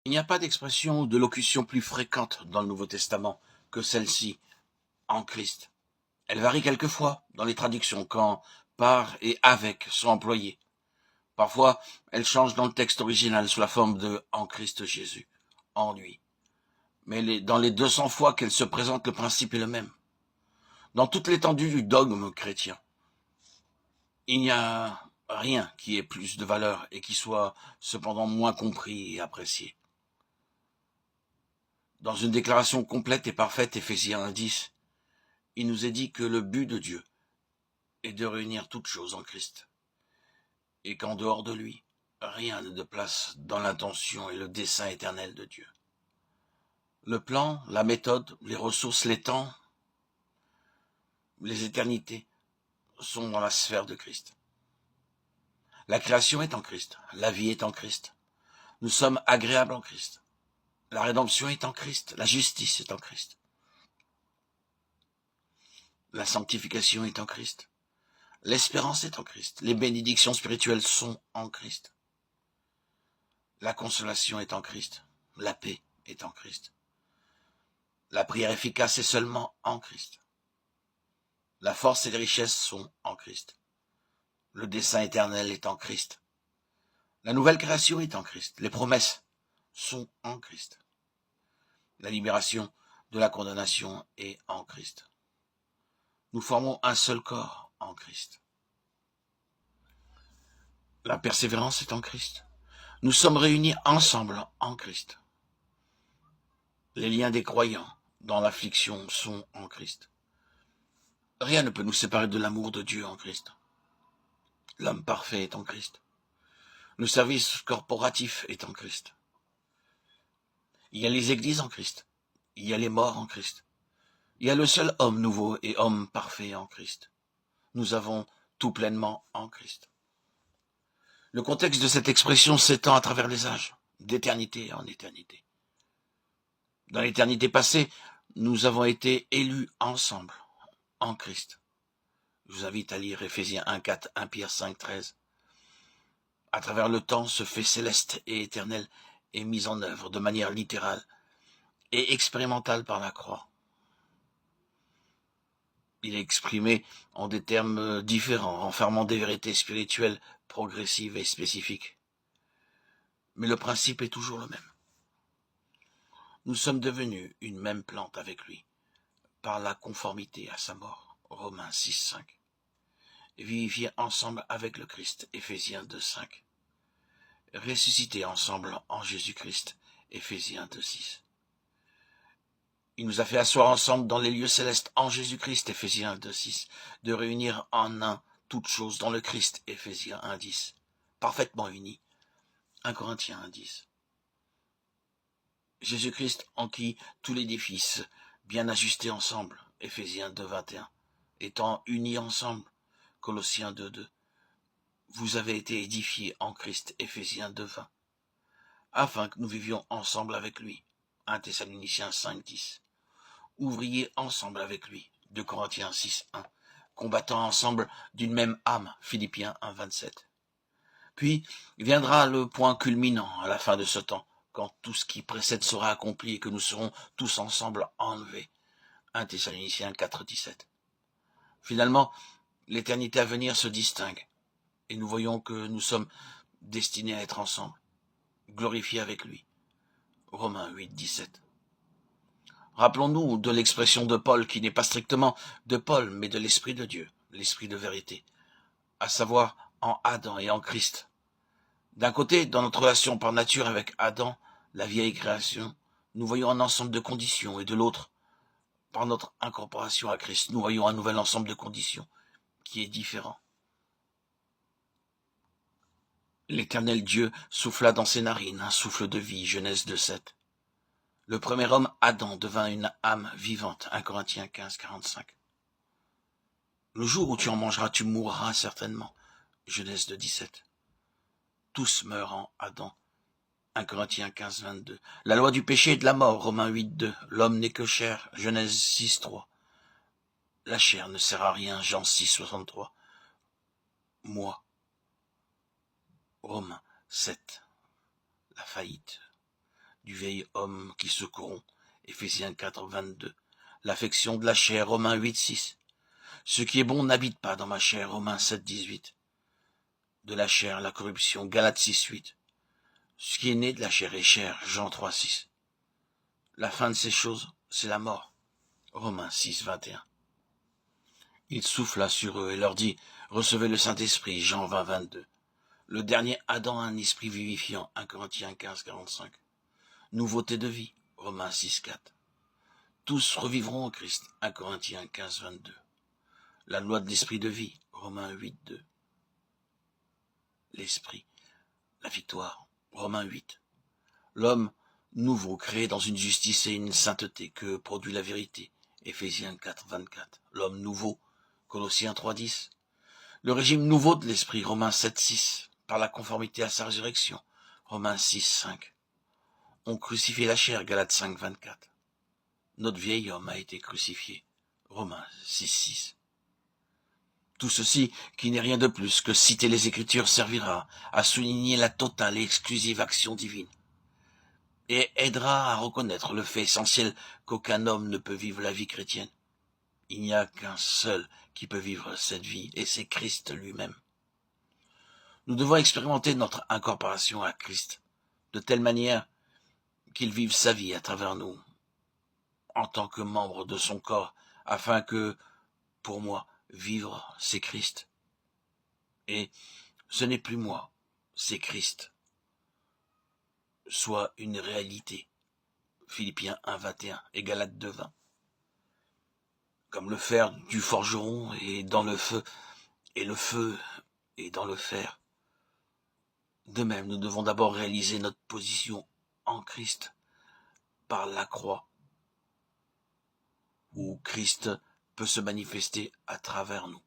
Il n'y a pas d'expression ou de locution plus fréquente dans le Nouveau Testament que celle-ci, en Christ. Elle varie quelquefois dans les traductions quand par et avec sont employés. Parfois, elle change dans le texte original sous la forme de en Christ Jésus, en lui. Mais dans les 200 fois qu'elle se présente, le principe est le même. Dans toute l'étendue du dogme chrétien, il n'y a rien qui ait plus de valeur et qui soit cependant moins compris et apprécié. Dans une déclaration complète et parfaite, Éphésiens 1:10, il nous est dit que le but de Dieu est de réunir toutes choses en Christ, et qu'en dehors de lui, rien n'a de place dans l'intention et le dessein éternel de Dieu. Le plan, la méthode, les ressources, les temps, les éternités sont dans la sphère de Christ. La création est en Christ, la vie est en Christ. Nous sommes agréables en Christ. La rédemption est en Christ, la justice est en Christ. La sanctification est en Christ. L'espérance est en Christ. Les bénédictions spirituelles sont en Christ. La consolation est en Christ. La paix est en Christ. La prière efficace est seulement en Christ. La force et les richesses sont en Christ. Le dessein éternel est en Christ. La nouvelle création est en Christ. Les promesses sont en Christ. La libération de la condamnation est en Christ. Nous formons un seul corps en Christ. La persévérance est en Christ. Nous sommes réunis ensemble en Christ. Les liens des croyants dans l'affliction sont en Christ. Rien ne peut nous séparer de l'amour de Dieu en Christ. L'homme parfait est en Christ. Le service corporatif est en Christ. Il y a les églises en Christ. Il y a les morts en Christ. Il y a le seul homme nouveau et homme parfait en Christ. Nous avons tout pleinement en Christ. Le contexte de cette expression s'étend à travers les âges, d'éternité en éternité. Dans l'éternité passée, nous avons été élus ensemble, en Christ. Je vous invite à lire Éphésiens 1:4, 1 Pierre 5:13. À travers le temps, ce fait céleste et éternel est mis en œuvre de manière littérale et expérimentale par la croix. Il est exprimé en des termes différents, renfermant des vérités spirituelles progressives et spécifiques. Mais le principe est toujours le même. Nous sommes devenus une même plante avec lui, par la conformité à sa mort, Romains 6:5. Vivifiés ensemble avec le Christ, Éphésiens 2:5. Ressuscités ensemble en Jésus-Christ, Éphésiens 2:6. Il nous a fait asseoir ensemble dans les lieux célestes en Jésus-Christ, Éphésiens 2:6, de réunir en un toutes choses dans le Christ, Éphésiens 1:10, parfaitement unis, 1 Corinthiens 1:10. Jésus-Christ en qui tout l'édifice, bien ajusté ensemble, Éphésiens 2:21, étant unis ensemble, Colossiens 2:2. Vous avez été édifiés en Christ, Éphésiens 2:20, afin que nous vivions ensemble avec lui, 1 Thessaloniciens 5:10. Ouvriers ensemble avec lui, 2 Corinthiens 6:1, combattant ensemble d'une même âme, Philippiens 1:27. Puis viendra le point culminant à la fin de ce temps, quand tout ce qui précède sera accompli et que nous serons tous ensemble enlevés, 1 Thessaloniciens 4:17. Finalement, l'éternité à venir se distingue, et nous voyons que nous sommes destinés à être ensemble, glorifiés avec lui, Romains 8:17. Rappelons-nous de l'expression de Paul qui n'est pas strictement de Paul, mais de l'Esprit de Dieu, l'Esprit de vérité, à savoir en Adam et en Christ. D'un côté, dans notre relation par nature avec Adam, la vieille création, nous voyons un ensemble de conditions, et de l'autre, par notre incorporation à Christ, nous voyons un nouvel ensemble de conditions qui est différent. L'Éternel Dieu souffla dans ses narines un souffle de vie, Genèse 2:7. Le premier homme, Adam, devint une âme vivante, 1 Corinthiens 15:45. Le jour où tu en mangeras, tu mourras certainement, Genèse 2:17. Tous meurent en Adam, 1 Corinthiens 15:22. La loi du péché et de la mort, Romains 8:2. L'homme n'est que chair, Genèse 6:3. La chair ne sert à rien, Jean 6:63. Moi, Romains 7. La faillite du vieil homme qui se corrompt, Éphésiens 4, 22. L'affection de la chair, Romains 8, 6. Ce qui est bon n'habite pas dans ma chair, Romains 7, 18. De la chair, la corruption, Galates 6, 8. Ce qui est né de la chair est chair, Jean 3, 6. La fin de ces choses, c'est la mort, Romains 6, 21. Il souffla sur eux et leur dit, recevez le Saint-Esprit, Jean 20, 22. Le dernier Adam a un esprit vivifiant, 1 Corinthiens 15, 45. Nouveauté de vie, Romains 6, 4. Tous revivront en Christ, 1 Corinthiens 15, 22. La loi de l'esprit de vie, Romains 8, 2. L'esprit, la victoire, Romains 8. L'homme nouveau, créé dans une justice et une sainteté que produit la vérité, Éphésiens 4, 24. L'homme nouveau, Colossiens 3, 10. Le régime nouveau de l'esprit, Romains 7, 6. Par la conformité à sa résurrection, Romains 6, 5. On crucifie la chair, Galates 5, 24. Notre vieil homme a été crucifié, Romains 6, 6. Tout ceci, qui n'est rien de plus que citer les Écritures, servira à souligner la totale et exclusive action divine, et aidera à reconnaître le fait essentiel qu'aucun homme ne peut vivre la vie chrétienne. Il n'y a qu'un seul qui peut vivre cette vie, et c'est Christ lui-même. Nous devons expérimenter notre incorporation à Christ, de telle manière qu'il vive sa vie à travers nous, en tant que membre de son corps, afin que, pour moi, vivre, c'est Christ. Et ce n'est plus moi, c'est Christ. Soit une réalité. Philippiens 1, 21 et Galates 2, 20. Comme le fer du forgeron est dans le feu, et le feu est dans le fer. De même, nous devons d'abord réaliser notre position en Christ, par la croix, où Christ peut se manifester à travers nous.